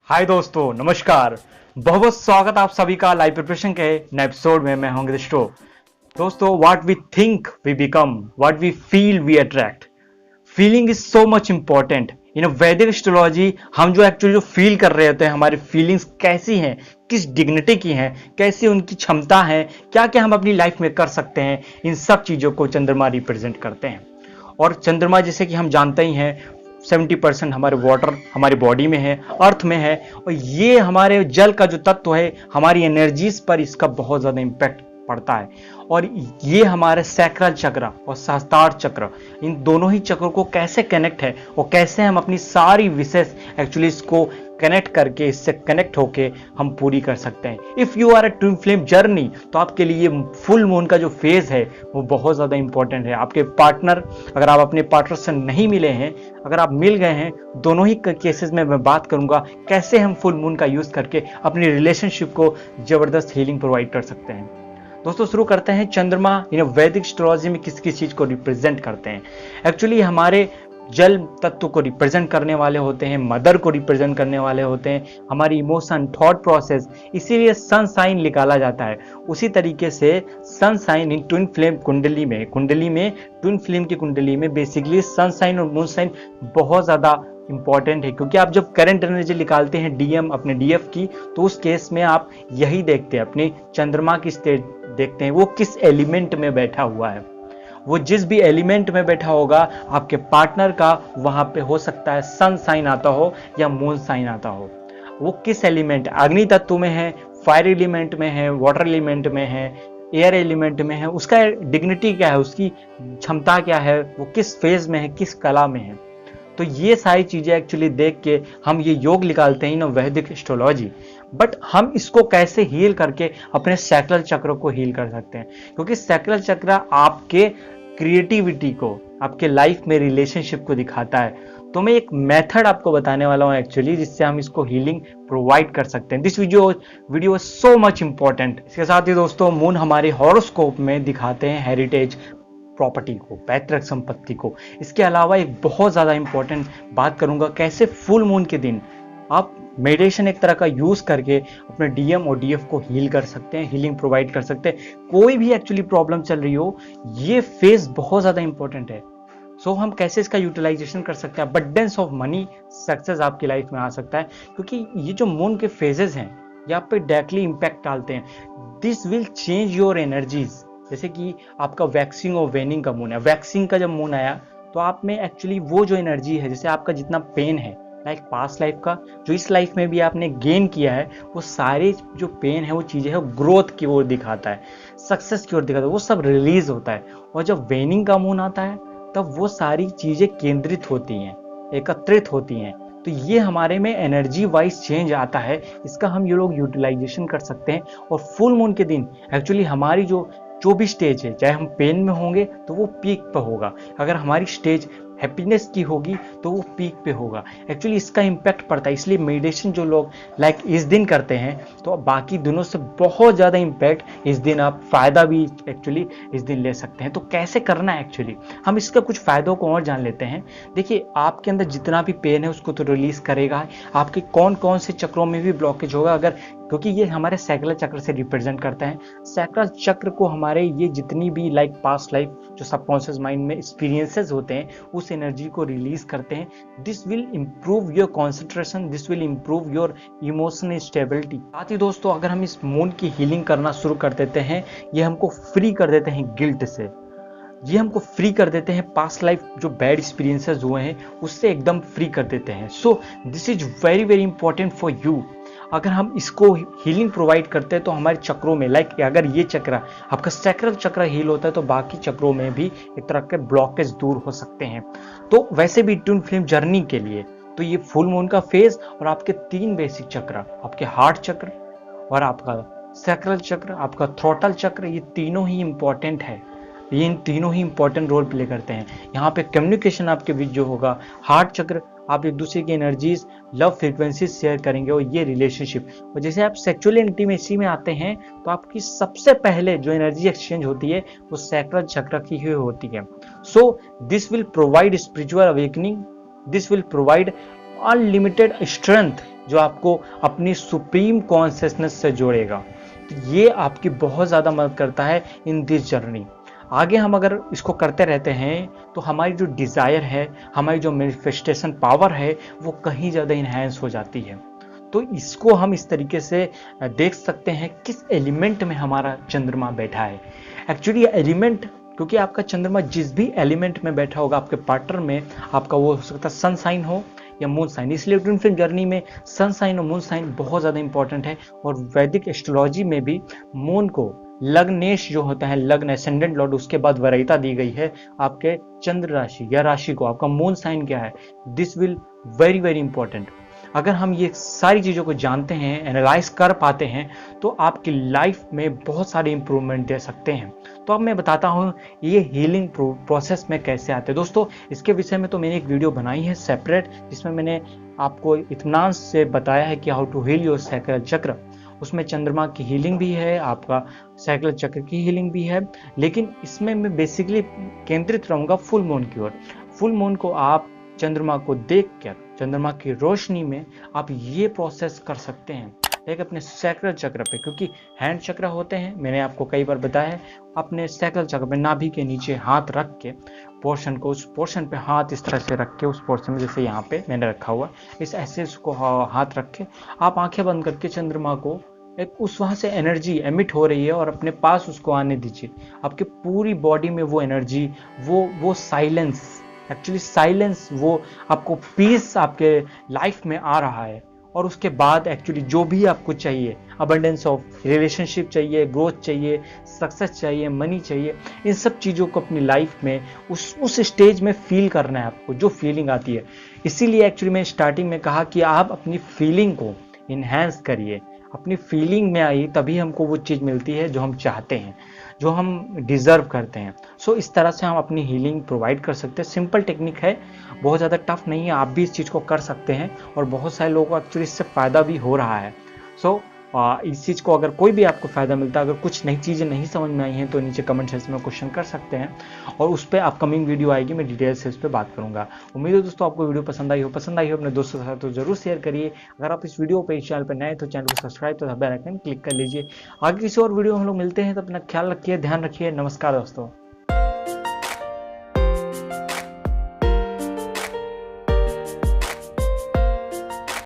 हाय दोस्तों, नमस्कार। बहुत बहुत स्वागत आप सभी का लाइव प्रिपरेशन के नए एपिसोड में। मैं हूं दृष्टो। दोस्तों, what we think we become, what we feel we attract. Feeling is so much important in Vedic astrology. हम जो एक्चुअली जो फील कर रहे होते हैं, हमारी फीलिंग्स कैसी हैं, किस डिग्निटी की हैं, कैसी उनकी क्षमता है, क्या क्या हम अपनी लाइफ में कर सकते हैं, इन सब चीजों को चंद्रमा रिप्रेजेंट करते हैं। और चंद्रमा, जैसे कि हम जानते ही हैं, 70% हमारे वाटर हमारी बॉडी में है, अर्थ में है। और ये हमारे जल का जो तत्व है, हमारी एनर्जीज पर इसका बहुत ज्यादा इंपैक्ट पड़ता है। और ये हमारे सैक्रल चक्र और सहस्त्रार चक्र, इन दोनों ही चक्रों को कैसे कनेक्ट है और कैसे हम अपनी सारी विशेष एक्चुअली इसको कनेक्ट करके, इससे कनेक्ट होके हम पूरी कर सकते हैं। If you are a twin flame journey, तो आपके लिए फुल मून का जो फेज है वो बहुत ज्यादा इंपॉर्टेंट है। आपके पार्टनर, अगर आप अपने पार्टनर से नहीं मिले हैं, अगर आप मिल गए हैं, दोनों ही केसेस में मैं बात करूंगा कैसे हम फुल मून का यूज करके अपनी रिलेशनशिप को जबरदस्त हीलिंग प्रोवाइड कर सकते हैं। दोस्तों, शुरू करते हैं। चंद्रमा इन वैदिक एस्ट्रोलॉजी में किस किस चीज को रिप्रेजेंट करते हैं। एक्चुअली हमारे जल तत्व को रिप्रेजेंट करने वाले होते हैं, मदर को रिप्रेजेंट करने वाले होते हैं, हमारी इमोशन, थॉट प्रोसेस, इसीलिए सन साइन निकाला जाता है। उसी तरीके से sun sign in twin flame कुंडली में ट्विन फ्लेम की कुंडली में बेसिकली सन साइन और मून साइन बहुत ज्यादा इंपॉर्टेंट है। क्योंकि आप जब करंट एनर्जी निकालते हैं डीएम अपने डीएफ की, तो उस केस में आप यही देखते हैं, अपनी चंद्रमा की स्टेट देखते हैं, वो किस एलिमेंट में बैठा हुआ है। वो जिस भी एलिमेंट में बैठा होगा, आपके पार्टनर का वहां पे हो सकता है सन साइन आता हो या मून साइन आता हो। वो किस एलिमेंट, अग्नि तत्व में है, फायर एलिमेंट में है, वाटर एलिमेंट में है, एयर एलिमेंट में है, उसका डिग्निटी क्या है, उसकी क्षमता क्या है, वो किस फेज में है, किस कला में है। तो ये सारी चीजें एक्चुअली देख के हम ये योग निकालते हैं ना, वैदिक एस्ट्रोलॉजी। बट हम इसको कैसे हील करके अपने सैक्रल चक्र को हील कर सकते हैं, क्योंकि सैक्रल चक्र आपके क्रिएटिविटी को, आपके लाइफ में रिलेशनशिप को दिखाता है। तो मैं एक मेथड आपको बताने वाला हूं एक्चुअली, जिससे हम इसको हीलिंग प्रोवाइड कर सकते हैं। This video so much important. इसके साथ ही दोस्तों, मून हमारे हॉरोस्कोप में दिखाते हैं हेरिटेज प्रॉपर्टी को, पैतृक संपत्ति को। इसके अलावा एक बहुत ज्यादा इंपॉर्टेंट बात करूंगा, कैसे फुल मून के दिन आप मेडिटेशन एक तरह का यूज करके अपने डीएम और डीएफ को हील कर सकते हैं, हीलिंग प्रोवाइड कर सकते हैं। कोई भी एक्चुअली प्रॉब्लम चल रही हो, ये फेज बहुत ज्यादा इंपॉर्टेंट है। सो हम कैसे इसका यूटिलाइजेशन कर सकते हैं, अबंडेंस ऑफ मनी, सक्सेस आपकी लाइफ में आ सकता है। क्योंकि ये जो मून के फेजेस हैं, ये आप पे डायरेक्टली इंपैक्ट डालते हैं। This will change your energies. जैसे कि आपका वैक्सिंग और वेनिंग का मून है। वैक्सिंग का जब मून आया, तो आप में एक्चुअली वो जो एनर्जी है, जैसे आपका जितना पेन है, लाइक पास्ट लाइफ का, जो इस लाइफ में भी आपने गेन किया है, वो सारे जो पेन है, वो चीजें है, ग्रोथ की ओर दिखाता है, सक्सेस की ओर दिखाता है, वो सब रिलीज होता है। और जब वेनिंग का मून आता है, तब वो सारी चीजें केंद्रित होती हैं, एकत्रित होती हैं। तो ये हमारे में एनर्जी वाइज चेंज आता है। इसका हम ये लोग यूटिलाइजेशन कर सकते हैं। और फुल मून के दिन एक्चुअली हमारी जो भी स्टेज है, चाहे हम पेन में होंगे तो वो पीक पे होगा, अगर हमारी स्टेज हैप्पीनेस की होगी तो वो पीक पे होगा। एक्चुअली इसका इंपैक्ट पड़ता है। इसलिए मेडिटेशन जो लोग लाइक इस दिन करते हैं, तो बाकी दिनों से बहुत ज़्यादा इंपैक्ट इस दिन, आप फायदा भी एक्चुअली इस दिन ले सकते हैं। तो कैसे करना है एक्चुअली, हम इसका कुछ फायदों को और जान लेते हैं। देखिए, आपके अंदर जितना भी पेन है उसको तो रिलीज करेगा। आपके कौन कौन से चक्रों में भी ब्लॉकेज होगा, अगर, क्योंकि ये हमारे सैक्रल चक्र से रिप्रेजेंट करता है। सैक्रल चक्र को हमारे ये जितनी भी लाइक पास्ट लाइफ जो सबकॉन्शियस माइंड में एक्सपीरियंसेस होते हैं, उस एनर्जी को रिलीज करते हैं। This will improve your concentration, this will improve your emotional stability. साथ ही दोस्तों, अगर हम इस मून की हीलिंग करना शुरू कर देते हैं, ये हमको फ्री कर देते हैं गिल्ट से, ये हमको फ्री कर देते हैं पास्ट लाइफ जो बैड एक्सपीरियंसेस हुए हैं उससे एकदम फ्री कर देते हैं। So this is very very important for you. अगर हम इसको हीलिंग प्रोवाइड करते हैं, तो हमारे चक्रों में, लाइक अगर ये चक्र, आपका सैक्रल चक्र हील होता है, तो बाकी चक्रों में भी एक तरह के ब्लॉकेज दूर हो सकते हैं। तो वैसे भी ट्विन फ्लेम जर्नी के लिए तो ये फुल मून का फेज और आपके 3 बेसिक चक्र, आपके हार्ट चक्र और आपका सैक्रल चक्र, आपका थ्रोटल चक्र, ये तीनों ही इंपॉर्टेंट है। ये इन तीनों ही इंपॉर्टेंट रोल प्ले करते हैं। यहाँ पे कम्युनिकेशन आपके बीच जो होगा, हार्ट चक्र, आप एक दूसरे की एनर्जीज, लव फ्रीक्वेंसीज शेयर करेंगे, और ये रिलेशनशिप। और जैसे आप सेक्सुअल इंटीमेसी में आते हैं, तो आपकी सबसे पहले जो एनर्जी एक्सचेंज होती है वो सैक्रल चक्र की ही होती है। So this will provide spiritual awakening, this will provide unlimited strength जो आपको अपनी सुप्रीम कॉन्शियसनेस से जोड़ेगा। तो ये आपकी बहुत ज़्यादा मदद करता है इन दिस जर्नी। आगे हम अगर इसको करते रहते हैं तो हमारी जो डिज़ायर है, हमारी जो मैनिफेस्टेशन पावर है, वो कहीं ज़्यादा इन्हेंस हो जाती है। तो इसको हम इस तरीके से देख सकते हैं किस एलिमेंट में हमारा चंद्रमा बैठा है। एक्चुअली ये एलिमेंट, क्योंकि आपका चंद्रमा जिस भी एलिमेंट में बैठा होगा आपके पार्टनर में, आपका वो हो सकता है सन साइन हो या मून साइन, इसलिए ट्विन फ्लेम जर्नी में सन साइन और मून साइन बहुत ज़्यादा इंपॉर्टेंट है। और वैदिक एस्ट्रोलॉजी में भी मून को लग्नेश जो होता है, लग्न एसेंडेंट लॉर्ड, उसके बाद वरीयता दी गई है आपके चंद्र राशि या राशि को। आपका मून साइन क्या है, this will very very important. अगर हम ये सारी चीज़ों को जानते हैं, एनालाइज कर पाते हैं, तो आपकी लाइफ में बहुत सारे इंप्रूवमेंट दे सकते हैं। तो अब मैं बताता हूँ ये हीलिंग प्रोसेस में कैसे आते हैं। दोस्तों, इसके विषय में तो मैंने एक वीडियो बनाई है सेपरेट, जिसमें मैंने आपको इत्मीनान से बताया है कि how to heal your sacral chakra. उसमें चंद्रमा की हीलिंग भी है, आपका सैक्रल चक्र की हीलिंग भी है, लेकिन इसमें मैं बेसिकली केंद्रित रहूँगा फुल मून की ओर। फुल मून को आप चंद्रमा को देखकर, चंद्रमा की रोशनी में आप ये प्रोसेस कर सकते हैं एक अपने सैक्रल चक्र पे, क्योंकि हैंड चक्र होते हैं, मैंने आपको कई बार बताया है। अपने सैक्रल चक्र पे नाभि के नीचे हाथ रख के पोर्शन को, उस पोर्शन पे हाथ इस तरह से रख के, उस पोर्शन में जैसे यहाँ पे मैंने रखा हुआ, इस ऐसे उसको हाथ रख के आप आंखें बंद करके चंद्रमा को एक उस वहाँ से एनर्जी एमिट हो रही है और अपने पास उसको आने दीजिए। आपके पूरी बॉडी में वो एनर्जी, वो साइलेंस, एक्चुअली साइलेंस, वो आपको पीस आपके लाइफ में आ रहा है। और उसके बाद एक्चुअली जो भी आपको चाहिए, अबंडेंस ऑफ रिलेशनशिप चाहिए, ग्रोथ चाहिए, सक्सेस चाहिए, मनी चाहिए, इन सब चीज़ों को अपनी लाइफ में उस स्टेज में फील करना है आपको, जो फीलिंग आती है। इसीलिए एक्चुअली मैं स्टार्टिंग में कहा कि आप अपनी फीलिंग को इन्हेंस करिए, अपनी फीलिंग में आइए, तभी हमको वो चीज़ मिलती है जो हम चाहते हैं, जो हम डिज़र्व करते हैं। सो इस तरह से हम अपनी हीलिंग प्रोवाइड कर सकते हैं। सिंपल टेक्निक है, बहुत ज़्यादा टफ नहीं है, आप भी इस चीज़ को कर सकते हैं और बहुत सारे लोगों को एक्चुअली इससे फ़ायदा भी हो रहा है। सो इस चीज़ को अगर कोई भी आपको फ़ायदा मिलता है, अगर कुछ नई चीज़ें नहीं समझ में आई हैं, तो नीचे कमेंट सेक्शन में क्वेश्चन कर सकते हैं और उस पर अपकमिंग वीडियो आएगी, मैं डिटेल से उस पर बात करूँगा। उम्मीद है दोस्तों आपको वीडियो पसंद आई हो अपने दोस्तों के साथ तो जरूर शेयर करिए। अगर आप इस वीडियो पर, इस चैनल पर नए तो चैनल को सब्सक्राइब तो बेल आइकन क्लिक कर लीजिए। आगे किसी और वीडियो हम लोग मिलते हैं, तो अपना ख्याल रखिए, ध्यान रखिए। नमस्कार दोस्तों।